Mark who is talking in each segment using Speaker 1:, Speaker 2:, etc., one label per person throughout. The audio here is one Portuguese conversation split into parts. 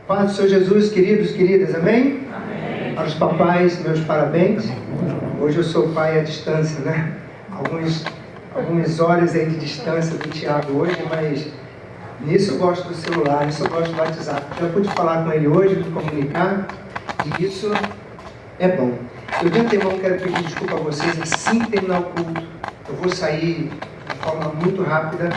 Speaker 1: Paz do Senhor Jesus, queridos, queridas, amém?
Speaker 2: Amém.
Speaker 1: Para os papais, meus parabéns. Hoje eu sou pai à distância, né? Algumas horas aí de distância do Tiago hoje, mas nisso eu gosto do celular, nisso eu gosto do WhatsApp. Já pude falar com ele hoje, me comunicar, e isso é bom. Eu de antemão quero pedir desculpa a vocês, assim que terminar o culto, eu vou sair de forma muito rápida.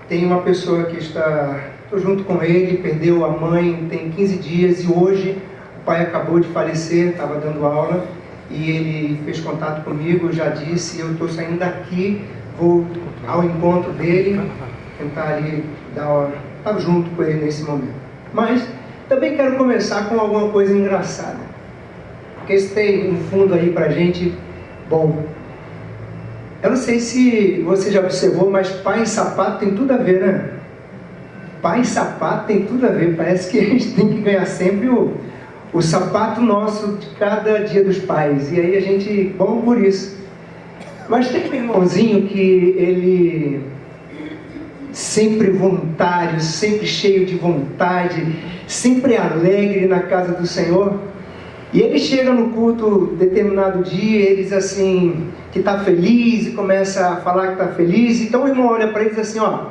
Speaker 1: Tem uma pessoa que estou junto com ele, perdeu a mãe tem 15 dias e hoje o pai acabou de falecer, estava dando aula e ele fez contato comigo, já disse, eu estou saindo daqui, vou ao encontro dele, tentar ali estar junto com ele nesse momento. Mas também quero começar com alguma coisa engraçada, porque isso tem um fundo aí pra gente bom. Eu não sei se você já observou, mas pai e sapato tem tudo a ver, né? Pai e sapato tem tudo a ver. Parece que a gente tem que ganhar sempre o sapato nosso de cada dia dos pais. E aí a gente, bom por isso. Mas tem um irmãozinho que ele sempre voluntário, sempre cheio de vontade, sempre alegre na casa do Senhor. E ele chega no culto determinado dia, ele diz assim, que está feliz, e começa a falar que está feliz. Então o irmão olha para ele e diz assim, ó,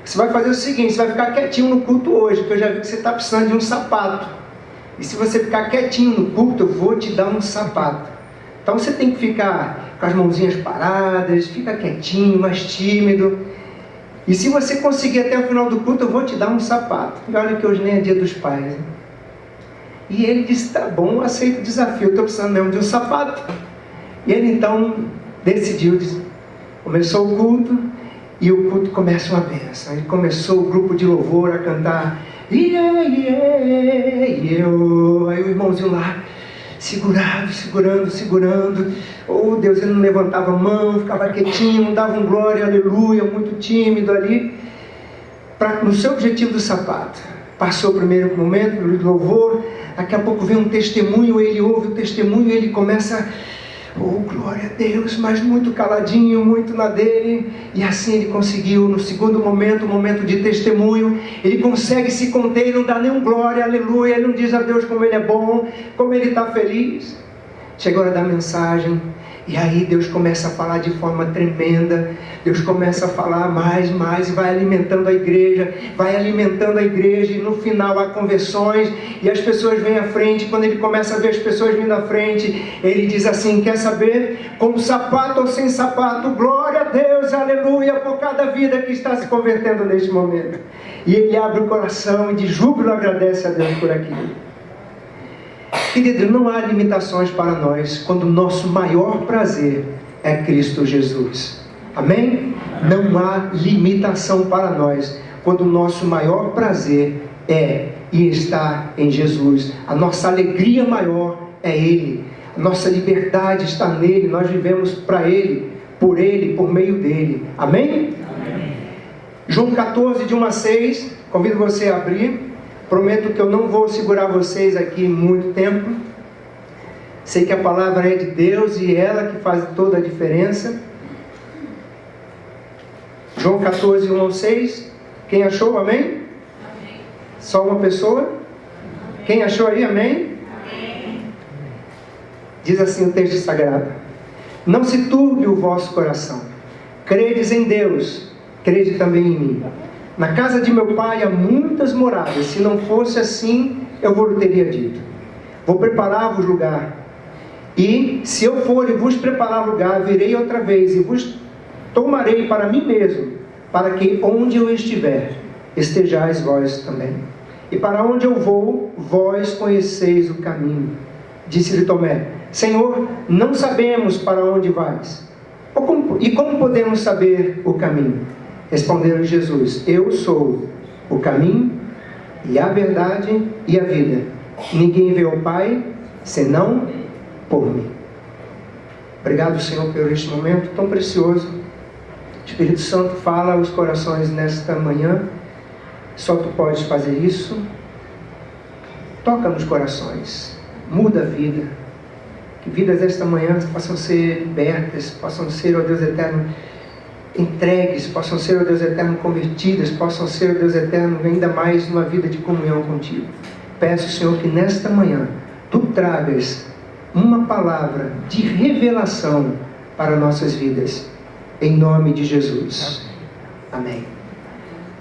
Speaker 1: você vai fazer o seguinte, você vai ficar quietinho no culto hoje, porque eu já vi que você está precisando de um sapato. E se você ficar quietinho no culto, eu vou te dar um sapato. Então você tem que ficar com as mãozinhas paradas, fica quietinho, mais tímido. E se você conseguir até o final do culto, eu vou te dar um sapato. E olha que hoje nem é dia dos pais, né? E ele disse, tá bom, aceito o desafio, estou precisando mesmo de um sapato. E ele então decidiu, começou o culto, e o culto começa uma bênção. Ele começou o grupo de louvor a cantar, aí o irmãozinho lá, segurando, oh Deus, ele não levantava a mão, ficava quietinho, não dava um glória, aleluia, muito tímido ali, no seu objetivo do sapato. Passou o primeiro momento do louvor, daqui a pouco vem um testemunho, ele ouve o testemunho, ele começa, oh glória a Deus, mas muito caladinho, muito na dele, e assim ele conseguiu, no segundo momento, o momento de testemunho, ele consegue se conter, ele não dá nenhum glória, aleluia, ele não diz a Deus como ele é bom, como ele está feliz. Chegou a hora da mensagem, e aí Deus começa a falar de forma tremenda, Deus começa a falar mais, e vai alimentando a igreja, e no final há conversões, e as pessoas vêm à frente. Quando ele começa a ver as pessoas vindo à frente, ele diz assim, quer saber, com sapato ou sem sapato, glória a Deus, aleluia, por cada vida que está se convertendo neste momento. E ele abre o coração e de júbilo agradece a Deus por aquilo. Querido, não há limitações para nós quando o nosso maior prazer é Cristo Jesus. Amém? Não há limitação para nós quando o nosso maior prazer é e está em Jesus. A nossa alegria maior é Ele. A nossa liberdade está nele. Nós vivemos para Ele, por meio dele. Amém? Amém. João 14, de 1 a 6. Convido você a abrir. Prometo que eu não vou segurar vocês aqui muito tempo. Sei que a palavra é de Deus e ela que faz toda a diferença. João 14, 1 ao 6. Quem achou? Amém? Amém. Só uma pessoa? Amém. Quem achou aí? Amém? Amém. Diz assim o texto sagrado: não se turbe o vosso coração. Credes em Deus, crede também em mim. Na casa de meu pai há muitas moradas. Se não fosse assim, eu vos teria dito. Vou preparar-vos lugar. E se eu for e vos preparar lugar, virei outra vez e vos tomarei para mim mesmo, para que onde eu estiver, estejais vós também. E para onde eu vou, vós conheceis o caminho. Disse-lhe Tomé: Senhor, não sabemos para onde vais. E como podemos saber o caminho? Respondeu Jesus: eu sou o caminho e a verdade e a vida. Ninguém vê o Pai senão por mim. Obrigado, Senhor, por este momento tão precioso. Espírito Santo, fala aos corações nesta manhã. Só Tu podes fazer isso. Toca nos corações, muda a vida. Que vidas desta manhã possam ser libertas, possam ser, ó Deus eterno, entregues, possam ser, ó Deus eterno, convertidas, possam ser, ó Deus eterno, ainda mais numa vida de comunhão contigo. peço, Senhor, que nesta manhã Tu tragas uma palavra de revelação para nossas vidas, em nome de Jesus. Amém.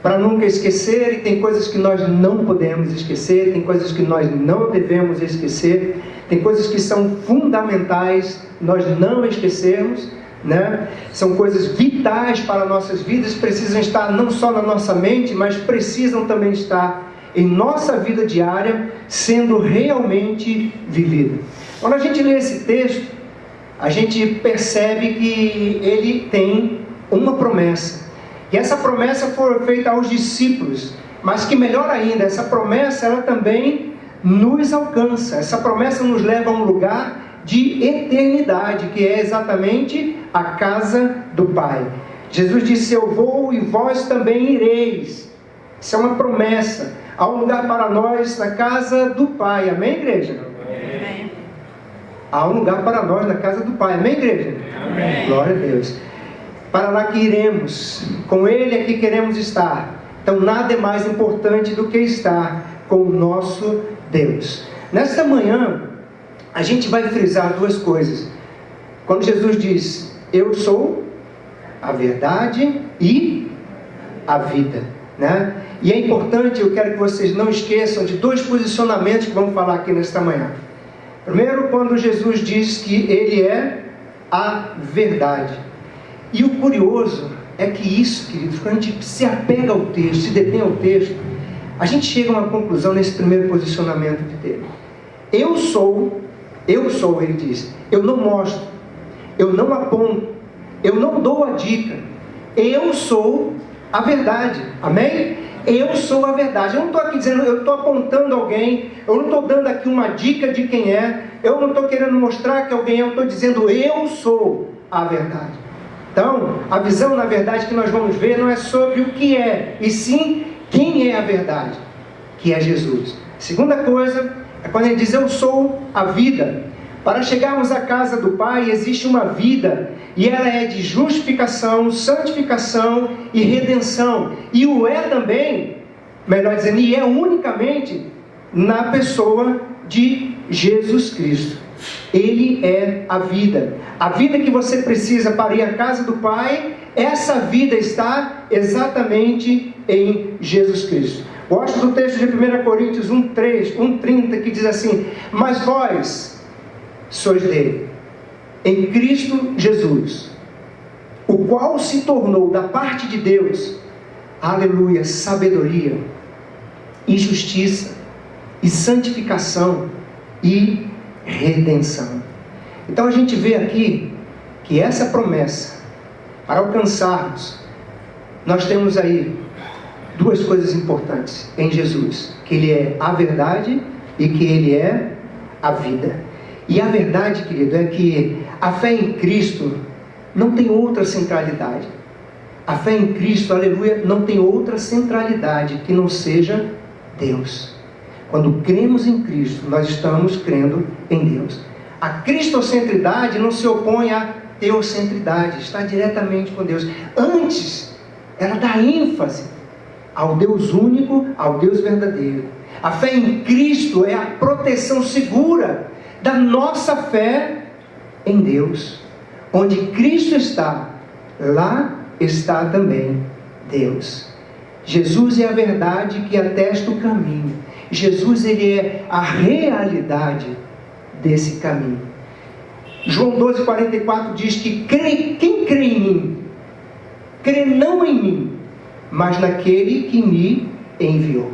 Speaker 1: Para nunca esquecer, e tem coisas que nós não podemos esquecer, tem coisas que nós não devemos esquecer, tem coisas que são fundamentais nós não esquecermos, né? São coisas vitais para nossas vidas, precisam estar não só na nossa mente, mas precisam também estar em nossa vida diária, sendo realmente vivida. Quando a gente lê esse texto, a gente percebe que ele tem uma promessa. E essa promessa foi feita aos discípulos, mas que melhor ainda, essa promessa ela também nos alcança. Essa promessa nos leva a um lugar de eternidade, que é exatamente a casa do Pai. Jesus disse: eu vou e vós também ireis. Isso é uma promessa. Há um lugar para nós na casa do Pai. Amém, igreja? Amém. Há um lugar para nós na casa do Pai. Amém, igreja? Amém. Glória a Deus. Para lá que iremos, com Ele é que queremos estar. Então nada é mais importante do que estar com o nosso Deus. Nesta manhã, a gente vai frisar duas coisas. Quando Jesus diz: eu sou a verdade e a vida, né? E é importante, eu quero que vocês não esqueçam de dois posicionamentos que vamos falar aqui nesta manhã. Primeiro, quando Jesus diz que Ele é a verdade. E o curioso é que isso, queridos, quando a gente se apega ao texto, se detém ao texto, a gente chega a uma conclusão nesse primeiro posicionamento dele. Eu sou, ele diz, eu não mostro, eu não aponto, eu não dou a dica, eu sou a verdade. Amém? Eu sou a verdade. Eu não estou aqui dizendo, eu estou apontando alguém, eu não estou dando aqui uma dica de quem é, eu não estou querendo mostrar que alguém é, eu estou dizendo, eu sou a verdade. Então, a visão, na verdade, que nós vamos ver não é sobre o que é, e sim quem é a verdade, que é Jesus. Segunda coisa é quando ele diz, eu sou a vida. Para chegarmos à casa do Pai, existe uma vida, e ela é de justificação, santificação e redenção. E o é também, melhor dizendo, e é unicamente na pessoa de Jesus Cristo. Ele é a vida. A vida que você precisa para ir à casa do Pai, essa vida está exatamente em Jesus Cristo. Gosto do texto de 1 Coríntios 1:30, que diz assim: mas vós sois dele, em Cristo Jesus, o qual se tornou da parte de Deus, aleluia, sabedoria, e justiça, e santificação, e redenção. Então a gente vê aqui que essa promessa, para alcançarmos, nós temos aí duas coisas importantes em Jesus: que Ele é a verdade e que Ele é a vida. E a verdade, querido, é que a fé em Cristo não tem outra centralidade. A fé em Cristo, aleluia, não tem outra centralidade que não seja Deus. Quando cremos em Cristo, nós estamos crendo em Deus. A cristocentridade não se opõe à teocentridade, está diretamente com Deus. Antes, ela dá ênfase ao Deus único, ao Deus verdadeiro. A fé em Cristo é a proteção segura da nossa fé em Deus. Onde Cristo está, lá está também Deus. Jesus é a verdade que atesta o caminho. Jesus, ele é a realidade desse caminho. João 12:44 diz que quem crê em mim, crê não em mim, mas naquele que me enviou.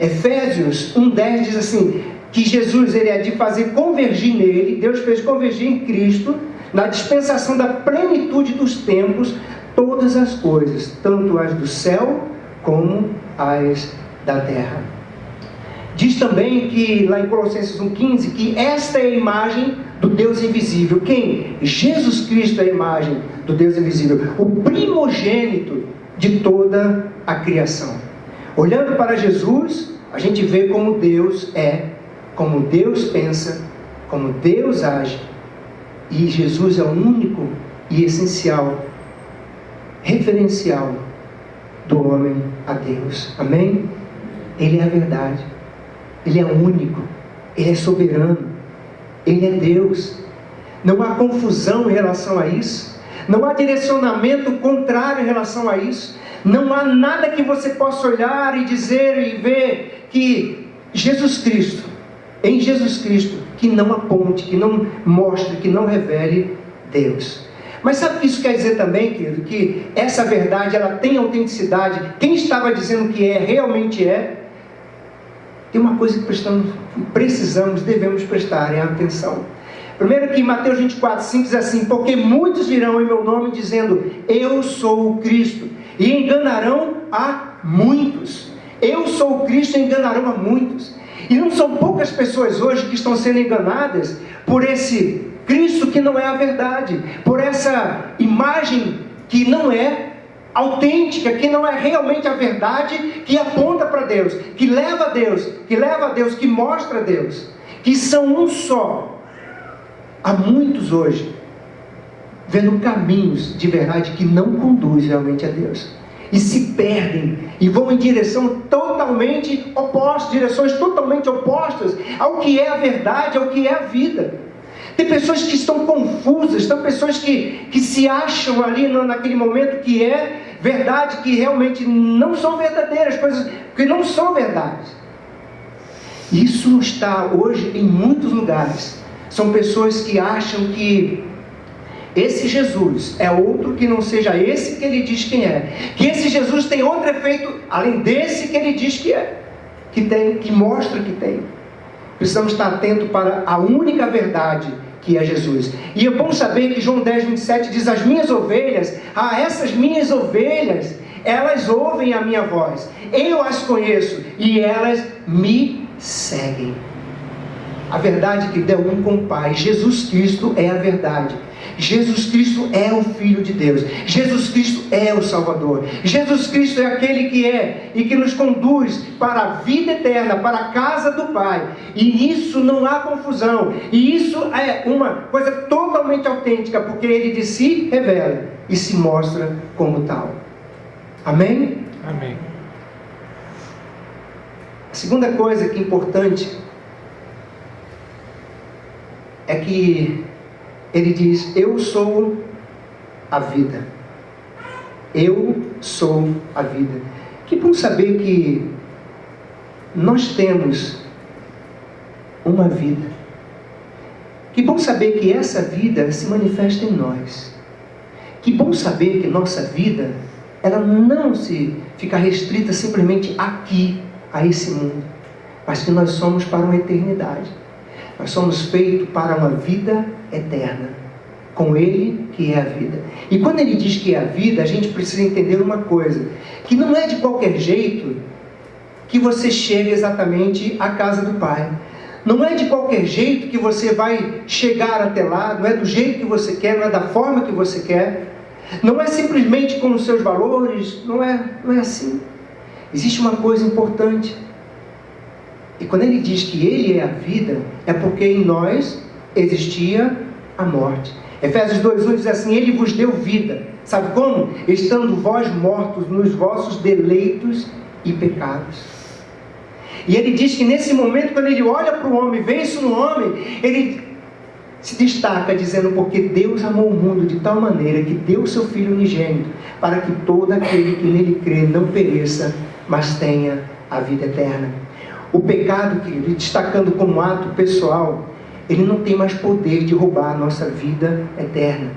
Speaker 1: Efésios 1:10 diz assim, que Jesus, ele é de fazer convergir nele, Deus fez convergir em Cristo, na dispensação da plenitude dos tempos, todas as coisas, tanto as do céu como as da terra. Diz também que, lá em Colossenses 1:15, que esta é a imagem do Deus invisível. Quem? Jesus Cristo é a imagem do Deus invisível, o primogênito de toda a criação. Olhando para Jesus, a gente vê como Deus é, como Deus pensa, como Deus age. E Jesus é o único e essencial referencial do homem a Deus. Amém? Ele é a verdade. Ele é único, Ele é soberano, Ele é Deus. Não há confusão em relação a isso, não há direcionamento contrário em relação a isso, não há nada que você possa olhar e dizer e ver que Jesus Cristo, em Jesus Cristo, que não aponte, que não mostre, que não revele Deus. Mas sabe o que isso quer dizer também, querido? Que essa verdade, ela tem autenticidade. Quem estava dizendo que é, realmente é. Tem uma coisa que devemos prestar atenção. Primeiro que Mateus 24:5 diz assim: porque muitos virão em meu nome dizendo, eu sou o Cristo, e enganarão a muitos. Eu sou o Cristo e enganarão a muitos. E não são poucas pessoas hoje que estão sendo enganadas por esse Cristo que não é a verdade, por essa imagem que não é autêntica, que não é realmente a verdade, que aponta para Deus, que leva a Deus, que mostra a Deus, que são um só. Há muitos hoje vendo caminhos de verdade que não conduzem realmente a Deus, e se perdem, e vão em direção totalmente opostas, direções totalmente opostas ao que é a verdade, ao que é a vida. Tem pessoas que estão confusas, tem pessoas que se acham ali naquele momento que é verdade, que realmente não são verdadeiras, coisas que não são verdades. Isso está hoje em muitos lugares. São pessoas que acham que esse Jesus é outro que não seja esse que ele diz quem é, que esse Jesus tem outro efeito além desse que ele diz que é, que mostra que tem. Precisamos estar atentos para a única verdade, que é Jesus. E é bom saber que João 10:27 diz: as minhas ovelhas, essas minhas ovelhas, elas ouvem a minha voz, eu as conheço e elas me seguem. A verdade que deu um com o Pai, Jesus Cristo é a verdade. Jesus Cristo é o Filho de Deus. Jesus Cristo é o Salvador. Jesus Cristo é aquele que é e que nos conduz para a vida eterna, para a casa do Pai. E nisso não há confusão. E isso é uma coisa totalmente autêntica, porque Ele de si revela e se mostra como tal. Amém?
Speaker 2: Amém.
Speaker 1: A segunda coisa que é importante é que Ele diz: eu sou a vida. Eu sou a vida. Que bom saber que nós temos uma vida. Que bom saber que essa vida se manifesta em nós. Que bom saber que nossa vida, ela não se fica restrita simplesmente aqui, a esse mundo, mas que nós somos para uma eternidade. Nós somos feitos para uma vida eterna, com Ele que é a vida. E quando Ele diz que é a vida, a gente precisa entender uma coisa, que não é de qualquer jeito que você chega exatamente à casa do Pai. Não é de qualquer jeito que você vai chegar até lá, não é do jeito que você quer, não é da forma que você quer, não é simplesmente com os seus valores, não é assim. Existe uma coisa importante. E quando Ele diz que Ele é a vida, é porque em nós existia a morte. Efésios 2:1 diz assim: Ele vos deu vida. Sabe como? Estando vós mortos nos vossos deleitos e pecados. E Ele diz que nesse momento, quando Ele olha para o homem, vê isso no homem, Ele se destaca dizendo: porque Deus amou o mundo de tal maneira que deu o seu Filho unigênito, para que todo aquele que nele crê não pereça, mas tenha a vida eterna. O pecado, querido, destacando como ato pessoal, ele não tem mais poder de roubar a nossa vida eterna.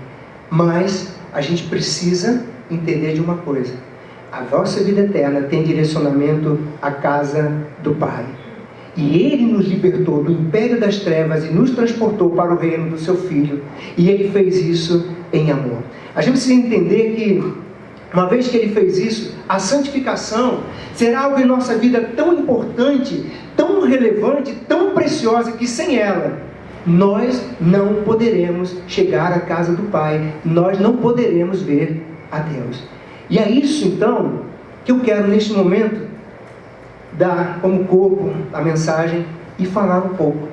Speaker 1: Mas a gente precisa entender de uma coisa: a nossa vida eterna tem direcionamento à casa do Pai. E Ele nos libertou do império das trevas e nos transportou para o reino do seu Filho. E Ele fez isso em amor. A gente precisa entender que, uma vez que Ele fez isso, a santificação será algo em nossa vida tão importante, tão relevante, tão preciosa, que sem ela, nós não poderemos chegar à casa do Pai, nós não poderemos ver a Deus. E é isso então que eu quero neste momento dar como corpo a mensagem e falar um pouco.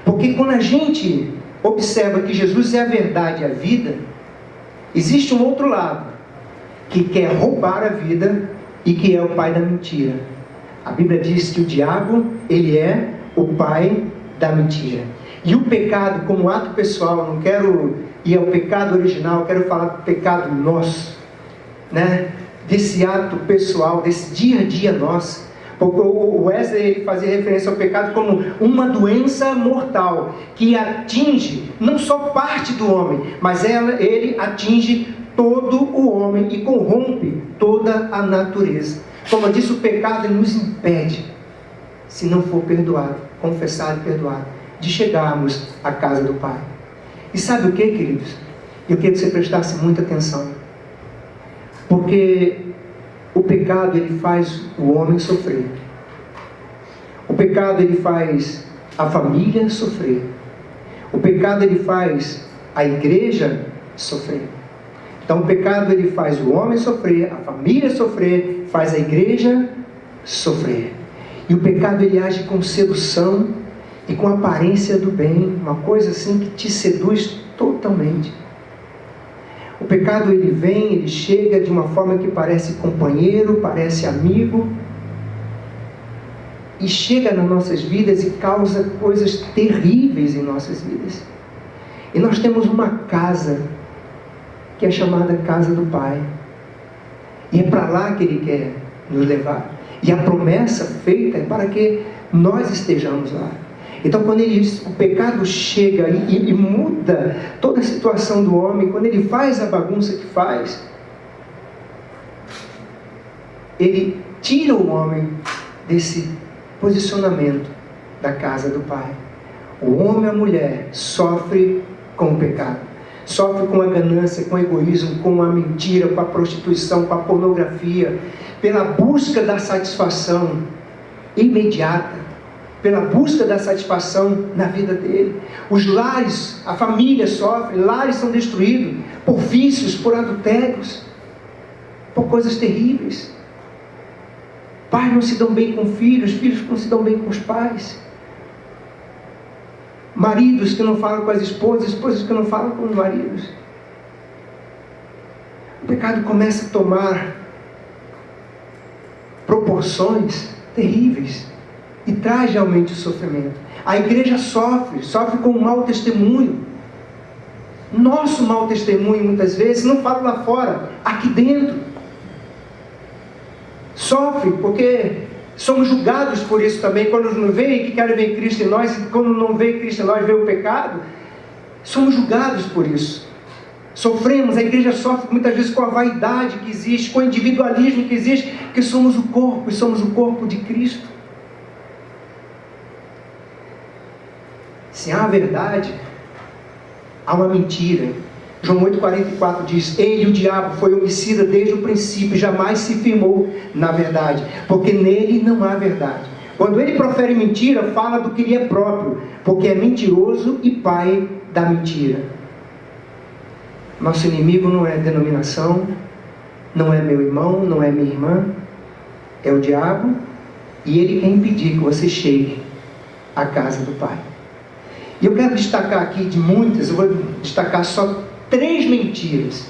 Speaker 1: Porque quando a gente observa que Jesus é a verdade e a vida, existe um outro lado que quer roubar a vida e que é o pai da mentira. A Bíblia diz que o diabo, ele é o pai da mentira. E o pecado, como ato pessoal, não quero ir ao pecado original, quero falar do pecado nosso, né? Desse ato pessoal, desse dia a dia nosso. Porque o Wesley ele fazia referência ao pecado como uma doença mortal, que atinge não só parte do homem, mas ele atinge todo o homem e corrompe toda a natureza. Como eu disse, o pecado nos impede, se não for perdoado, confessado e perdoado, de chegarmos à casa do Pai. E sabe o que, queridos? Eu queria que você prestasse muita atenção. Porque o pecado, ele faz o homem sofrer. O pecado, ele faz a família sofrer. O pecado, ele faz a igreja sofrer. Então o pecado, ele faz o homem sofrer, a família sofrer, faz a igreja sofrer. E o pecado, ele age com sedução e com aparência do bem, uma coisa assim que te seduz totalmente. O pecado, ele vem, ele chega de uma forma que parece companheiro, parece amigo, e chega nas nossas vidas e causa coisas terríveis em nossas vidas. E nós temos uma casa, que é chamada casa do Pai, e é para lá que Ele quer nos levar, e a promessa feita é para que nós estejamos lá. Então quando o pecado chega e muda toda a situação do homem, quando ele faz a bagunça que faz, ele tira o homem desse posicionamento da casa do Pai. O homem e a mulher sofrem com o pecado, sofrem com a ganância, com o egoísmo, com a mentira, com a prostituição, com a pornografia, pela busca da satisfação imediata, pela busca da satisfação na vida dele. Os lares, a família sofre, lares são destruídos por vícios, por adultérios, por coisas terríveis. Pais não se dão bem com filhos, filhos não se dão bem com os pais. Maridos que não falam com as esposas, esposas que não falam com os maridos. O pecado começa a tomar proporções terríveis e traz realmente o sofrimento. A igreja sofre com um mau testemunho. Nosso mau testemunho muitas vezes, não falo lá fora, aqui dentro. Sofre porque somos julgados por isso também. Quando não vê que querem ver Cristo em nós, quando não vê Cristo em nós, vê o pecado, somos julgados por isso. Sofremos, a igreja sofre muitas vezes com a vaidade que existe, com o individualismo que existe, porque somos o corpo e somos o corpo de Cristo. Se há a verdade, há uma mentira. João 8,44 diz: ele, o diabo, foi homicida desde o princípio, jamais se firmou na verdade, porque nele não há verdade. Quando ele profere mentira, fala do que lhe é próprio, porque é mentiroso e pai da mentira. Nosso inimigo não é denominação, não é meu irmão, não é minha irmã, é o diabo, e ele quer impedir que você chegue à casa do Pai. E eu quero destacar aqui de muitas, eu vou destacar só 3 mentiras.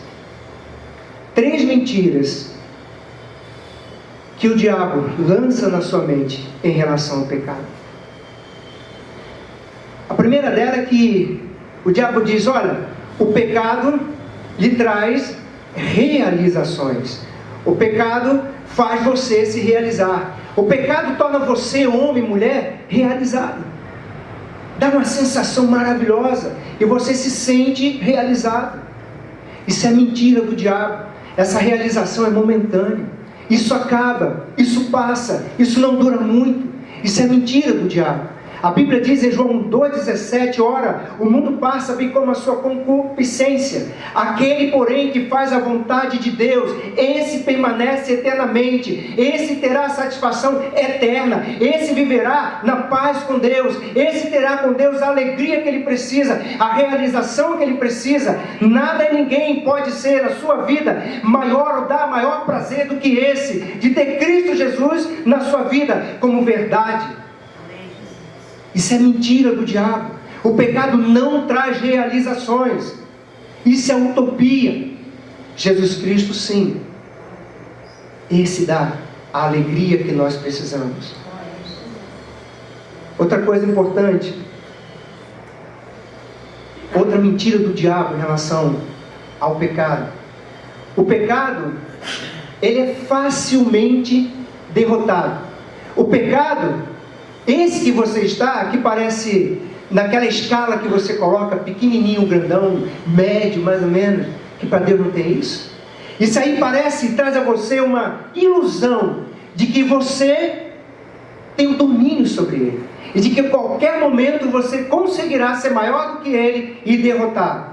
Speaker 1: 3 mentiras que o diabo lança na sua mente em relação ao pecado. A primeira dela é que o diabo diz: olha, o pecado lhe traz realizações. O pecado faz você se realizar. O pecado torna você, homem e mulher, realizado. Dá uma sensação maravilhosa e você se sente realizado. Isso é mentira do diabo. Essa realização é momentânea. Isso acaba, isso passa, isso não dura muito. Isso é mentira do diabo. A Bíblia diz em João 2,17: ora, o mundo passa bem como a sua concupiscência. Aquele, porém, que faz a vontade de Deus, esse permanece eternamente. Esse terá satisfação eterna. Esse viverá na paz com Deus. Esse terá com Deus a alegria que ele precisa, a realização que ele precisa. Nada e ninguém pode ser na sua vida maior ou dar maior prazer do que esse, de ter Cristo Jesus na sua vida como verdade. Isso é mentira do diabo. O pecado não traz realizações. Isso é utopia. Jesus Cristo, sim, esse dá a alegria que nós precisamos. Outra coisa importante, outra mentira do diabo em relação ao pecado. O pecado, ele é facilmente derrotado. O pecado, esse que você está, que parece naquela escala que você coloca, pequenininho, grandão, médio, mais ou menos, que para Deus não tem isso. Isso aí parece, traz a você uma ilusão de que você tem o domínio sobre ele. E de que a qualquer momento você conseguirá ser maior do que ele e derrotá-lo.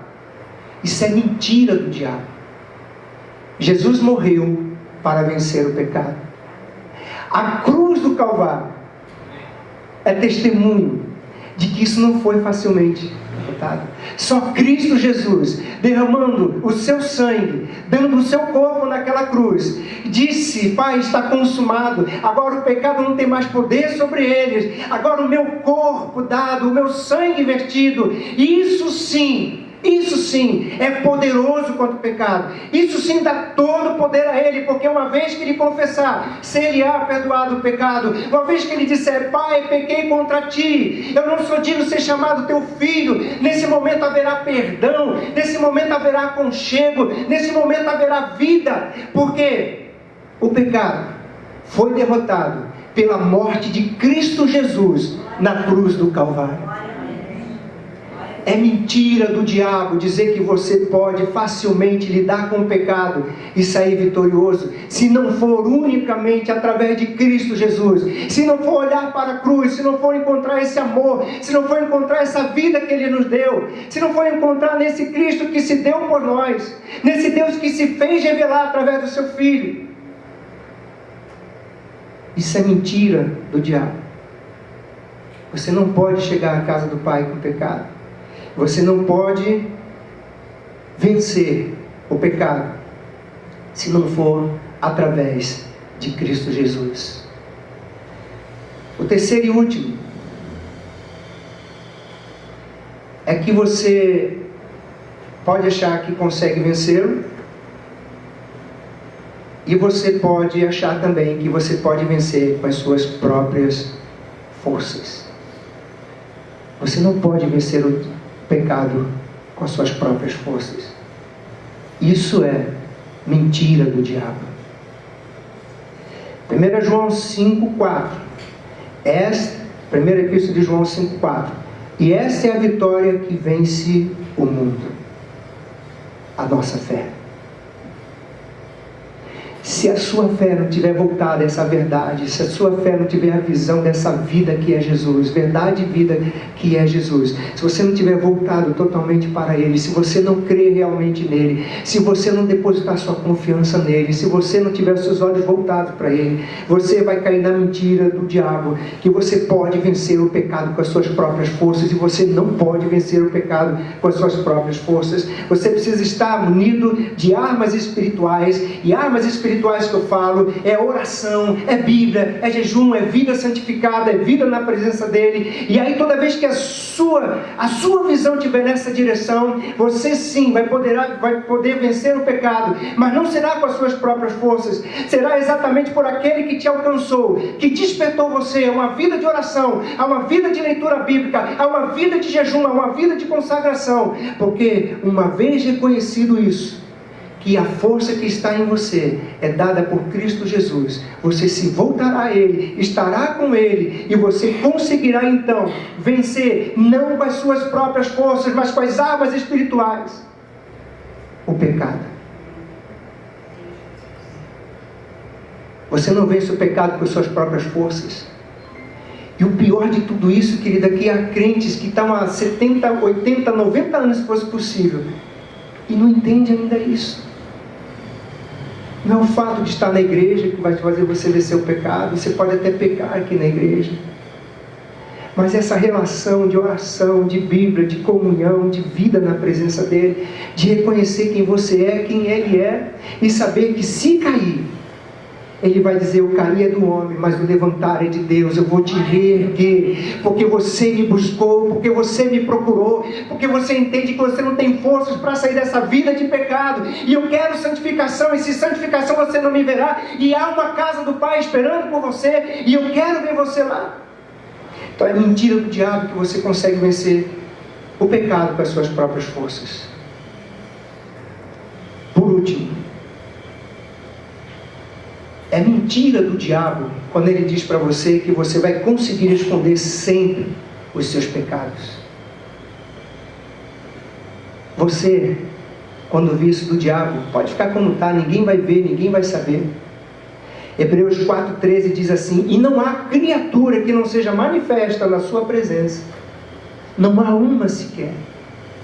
Speaker 1: Isso é mentira do diabo. Jesus morreu para vencer o pecado. A cruz do Calvário é testemunho de que isso não foi facilmente derrotado. Só Cristo Jesus, derramando o seu sangue, dando o seu corpo naquela cruz, disse: Pai, está consumado. Agora o pecado não tem mais poder sobre eles. Agora o meu corpo dado, o meu sangue vertido. Isso sim é poderoso contra o pecado. Isso sim dá todo o poder a ele, porque uma vez que ele confessar, ser-lhe-á perdoado o pecado. Uma vez que ele disser: Pai, pequei contra ti, eu não sou digno de ser chamado teu filho, nesse momento haverá perdão, nesse momento haverá aconchego, nesse momento haverá vida, porque o pecado foi derrotado pela morte de Cristo Jesus na cruz do Calvário. É mentira do diabo dizer que você pode facilmente lidar com o pecado e sair vitorioso, se não for unicamente através de Cristo Jesus, se não for olhar para a cruz, se não for encontrar esse amor, se não for encontrar essa vida que Ele nos deu, se não for encontrar nesse Cristo que se deu por nós, nesse Deus que se fez revelar através do seu Filho. Isso é mentira do diabo. Você não pode chegar à casa do Pai com pecado. Você não pode vencer o pecado se não for através de Cristo Jesus. O terceiro e último é que você pode achar que consegue vencê-lo, e você pode achar também que você pode vencer com as suas próprias forças. Você não pode vencer o pecado com as suas próprias forças. Isso é mentira do diabo. 1 João 5,4. Primeira epístola de João 5,4. E esta é a vitória que vence o mundo: a nossa fé. Se a sua fé não tiver voltada a essa verdade, se a sua fé não tiver a visão dessa vida que é Jesus, verdade e vida que é Jesus, se você não tiver voltado totalmente para Ele, se você não crer realmente nele, se você não depositar sua confiança nele, se você não tiver seus olhos voltados para Ele, você vai cair na mentira do diabo, que você pode vencer o pecado com as suas próprias forças, e você não pode vencer o pecado com as suas próprias forças. Você precisa estar munido de armas espirituais, e armas espirituais que eu falo é oração, é Bíblia, é jejum, é vida santificada, é vida na presença dele. E aí toda vez que a sua visão estiver nessa direção, você sim vai poder vencer o pecado, mas não será com as suas próprias forças, será exatamente por aquele que te alcançou, que despertou você a uma vida de oração, a uma vida de leitura bíblica, a uma vida de jejum, a uma vida de consagração. Porque uma vez reconhecido isso, que a força que está em você é dada por Cristo Jesus, você se voltará a Ele, estará com Ele, e você conseguirá então vencer, não com as suas próprias forças, mas com as armas espirituais, o pecado. Você não vence o pecado com as suas próprias forças. E o pior de tudo isso, querida, é que há crentes que estão há 70, 80, 90 anos, se fosse possível, e não entendem ainda isso. Não é o fato de estar na igreja que vai fazer você vencer o pecado. Você pode até pecar aqui na igreja, mas essa relação de oração, de Bíblia, de comunhão, de vida na presença dele, de reconhecer quem você é, quem ele é, e saber que se cair, ele vai dizer: o cair é do homem, mas o levantar é de Deus. Eu vou te reerguer, porque você me buscou, porque você me procurou, porque você entende que você não tem forças para sair dessa vida de pecado, e eu quero santificação, e se santificação você não me verá, e há uma casa do Pai esperando por você, e eu quero ver você lá. Então é mentira do diabo que você consegue vencer o pecado com as suas próprias forças. Por último, é mentira do diabo quando ele diz para você que você vai conseguir esconder sempre os seus pecados. Você, quando ouvir isso do diabo, pode ficar como está, ninguém vai ver, ninguém vai saber. Hebreus 4,13 diz assim: e não há criatura que não seja manifesta na sua presença, não há uma sequer.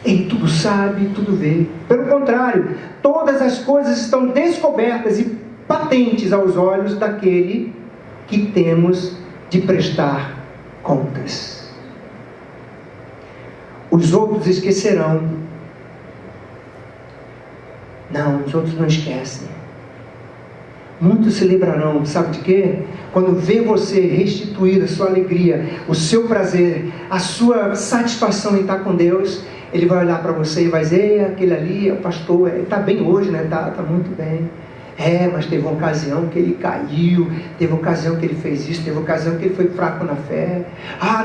Speaker 1: Ele tudo sabe, tudo vê. Pelo contrário, todas as coisas estão descobertas e patentes aos olhos daquele que temos de prestar contas. Os outros esquecerão. Não, os outros não esquecem. Muitos se lembrarão, sabe de quê? Quando vê você restituir a sua alegria, o seu prazer, a sua satisfação em estar com Deus, ele vai olhar para você e vai dizer: aquele ali é o pastor, está bem hoje, né? Está muito bem. Mas teve uma ocasião que ele caiu, teve uma ocasião que ele fez isso, teve uma ocasião que ele foi fraco na fé.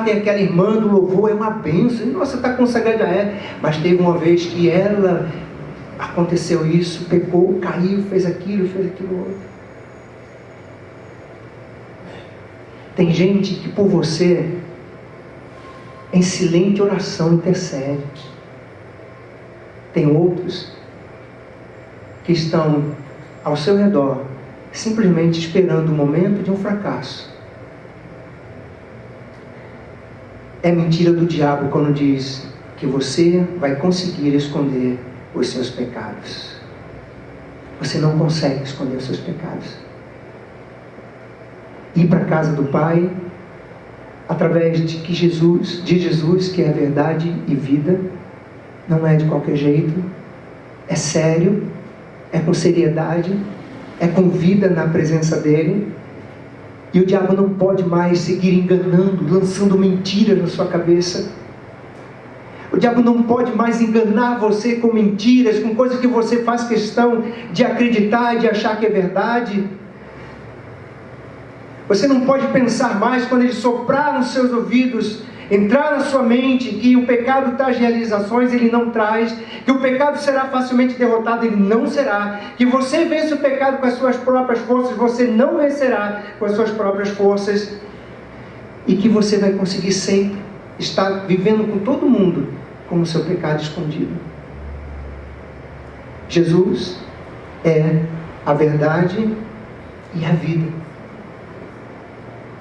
Speaker 1: Tem aquela irmã do louvor, é uma bênção, nossa, está consagrada, mas teve uma vez que ela aconteceu isso, pecou, caiu, fez aquilo outro. Tem gente que por você, em silente oração, intercede. Tem outros que estão ao seu redor, simplesmente esperando o momento de um fracasso. É mentira do diabo quando diz que você vai conseguir esconder os seus pecados. Você não consegue esconder os seus pecados. Ir para a casa do Pai, através de Jesus, que é a verdade e vida, não é de qualquer jeito, é sério, é com seriedade, é com vida na presença dele. E o diabo não pode mais seguir enganando, lançando mentiras na sua cabeça. O diabo não pode mais enganar você com mentiras, com coisas que você faz questão de acreditar e de achar que é verdade. Você não pode pensar mais, quando ele soprar nos seus ouvidos, entrar na sua mente, que o pecado traz realizações, ele não traz. Que o pecado será facilmente derrotado, ele não será. Que você vence o pecado com as suas próprias forças, você não vencerá com as suas próprias forças. E que você vai conseguir sempre estar vivendo com todo mundo como o seu pecado escondido. Jesus é a verdade e a vida.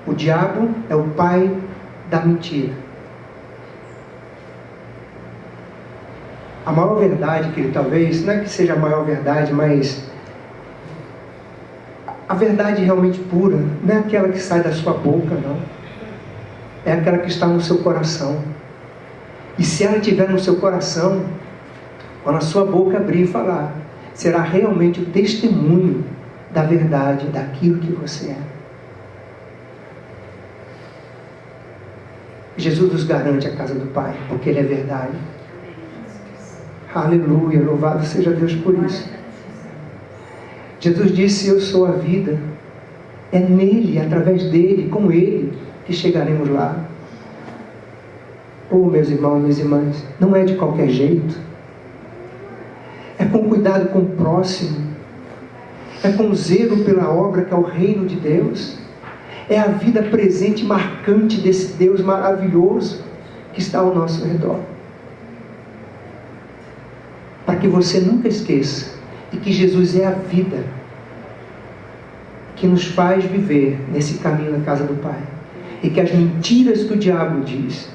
Speaker 1: O diabo é o pai da mentira. A maior verdade que ele talvez, não é que seja a maior verdade, mas a verdade realmente pura, não é aquela que sai da sua boca, não. É aquela que está no seu coração. E se ela estiver no seu coração, quando a sua boca abrir e falar, será realmente o testemunho da verdade, daquilo que você é. Jesus nos garante a casa do Pai, porque Ele é verdade. Aleluia, louvado seja Deus por isso. Jesus disse: eu sou a vida. É nele, através dele, com ele, que chegaremos lá. Meus irmãos, minhas irmãs, não é de qualquer jeito. É com cuidado com o próximo. É com zelo pela obra que é o reino de Deus. É a vida presente e marcante desse Deus maravilhoso que está ao nosso redor. Para que você nunca esqueça de que Jesus é a vida que nos faz viver nesse caminho na casa do Pai. E que as mentiras que o diabo diz,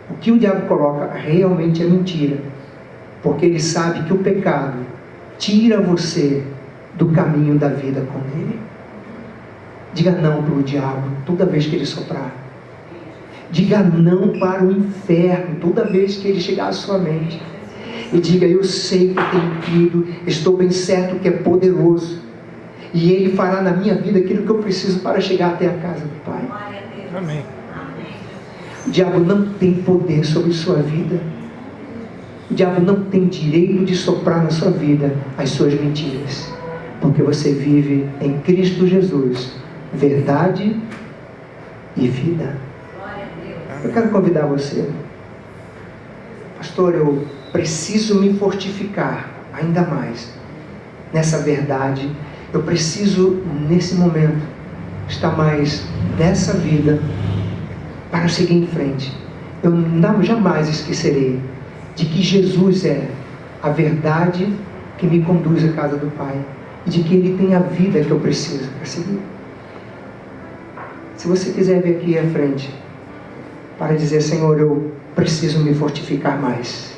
Speaker 1: o que o diabo coloca, realmente é mentira. Porque ele sabe que o pecado tira você do caminho da vida com ele. Diga não para o diabo toda vez que ele soprar. Diga não para o inferno toda vez que ele chegar à sua mente. E diga: eu sei que tenho crido, estou bem certo que é poderoso. E ele fará na minha vida aquilo que eu preciso para chegar até a casa do Pai.
Speaker 2: Amém.
Speaker 1: O diabo não tem poder sobre sua vida. O diabo não tem direito de soprar na sua vida as suas mentiras. Porque você vive em Cristo Jesus, verdade e vida. Eu quero convidar você. Pastor, eu preciso me fortificar ainda mais nessa verdade. Eu preciso, nesse momento, estar mais nessa vida para seguir em frente. Eu jamais esquecerei de que Jesus é a verdade que me conduz à casa do Pai e de que Ele tem a vida que eu preciso para seguir. Se você quiser vir aqui à frente para dizer: Senhor, eu preciso me fortificar mais.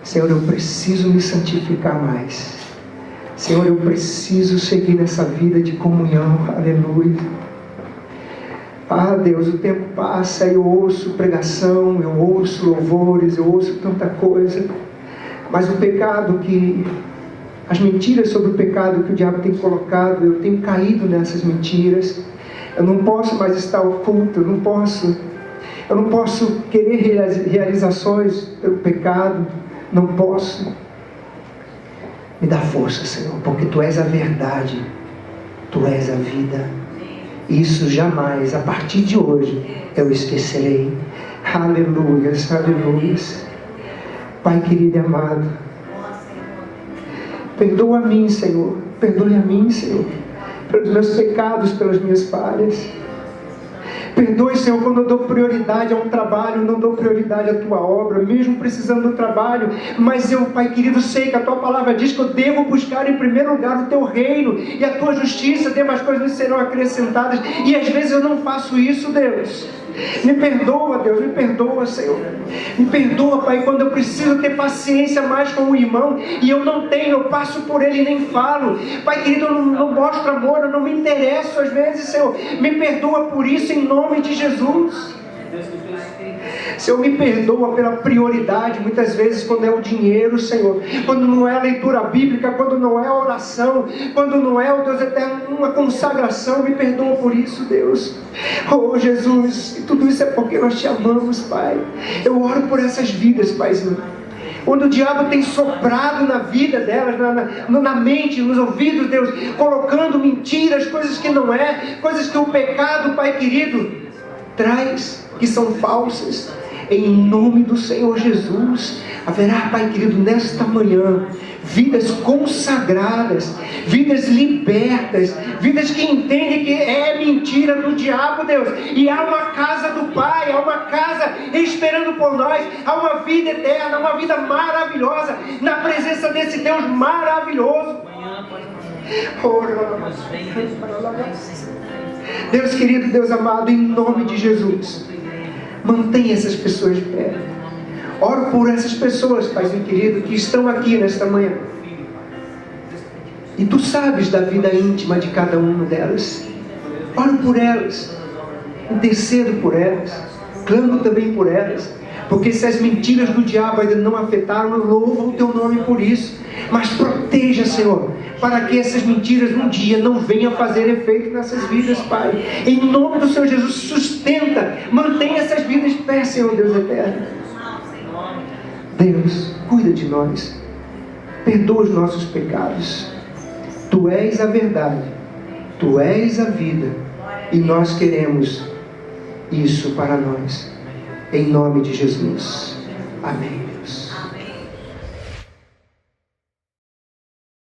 Speaker 1: Senhor, eu preciso me santificar mais. Senhor, eu preciso seguir nessa vida de comunhão. Aleluia. Ah, Deus, o tempo passa, eu ouço pregação, eu ouço louvores, eu ouço tanta coisa, mas o pecado as mentiras sobre o pecado que o diabo tem colocado, eu tenho caído nessas mentiras. Eu não posso mais estar oculto, eu não posso querer realizações pelo pecado, não posso. Me dá força, Senhor, porque Tu és a verdade, Tu és a vida. Isso jamais, a partir de hoje, eu esquecerei. Aleluias, aleluias. Pai querido e amado, perdoa a mim, Senhor. Perdoe a mim, Senhor, pelos meus pecados, pelas minhas falhas. Perdoe, Senhor, quando eu dou prioridade a um trabalho, não dou prioridade à Tua obra, mesmo precisando do trabalho. Mas eu, Pai querido, sei que a Tua palavra diz que eu devo buscar em primeiro lugar o Teu reino e a Tua justiça, demais coisas me serão acrescentadas. E às vezes eu não faço isso, Deus. Me perdoa, Deus, me perdoa, Senhor. Me perdoa, Pai, quando eu preciso ter paciência mais com o irmão e eu não tenho, eu passo por ele e nem falo. Pai querido, eu não mostro amor, eu não me interesso às vezes, Senhor. Me perdoa por isso em nome de Jesus. Senhor, me perdoa pela prioridade, muitas vezes quando é o dinheiro, Senhor, quando não é a leitura bíblica, quando não é a oração, quando não é, oh Deus eterno, uma consagração. Me perdoa por isso, Deus. Oh Jesus, e tudo isso é porque nós Te amamos, Pai. Eu oro por essas vidas, Paizinho, onde o diabo tem soprado na vida delas, na mente, nos ouvidos, Deus, colocando mentiras, coisas que não é, coisas que o pecado, Pai querido, traz, que são falsas. Em nome do Senhor Jesus, haverá, Pai querido, nesta manhã, vidas consagradas, vidas libertas, vidas que entendem que é mentira do diabo, Deus, e há uma casa do Pai, há uma casa esperando por nós, há uma vida eterna, uma vida maravilhosa, na presença desse Deus maravilhoso. Deus querido, Deus amado, em nome de Jesus, mantenha essas pessoas de pé. Oro por essas pessoas, Paizinho querido, que estão aqui nesta manhã. E Tu sabes da vida íntima de cada uma delas. Oro por elas, intercedo por elas, clamo também por elas, porque se as mentiras do diabo ainda não afetaram, eu louvo o Teu nome por isso. Mas proteja, Senhor, para que essas mentiras um dia não venham fazer efeito nessas vidas, Pai. Em nome do Senhor Jesus, sustenta, mantenha essas vidas de pé, Senhor Deus eterno. Deus, cuida de nós, perdoa os nossos pecados. Tu és a verdade, Tu és a vida, e nós queremos isso para nós, em nome de Jesus. Amém.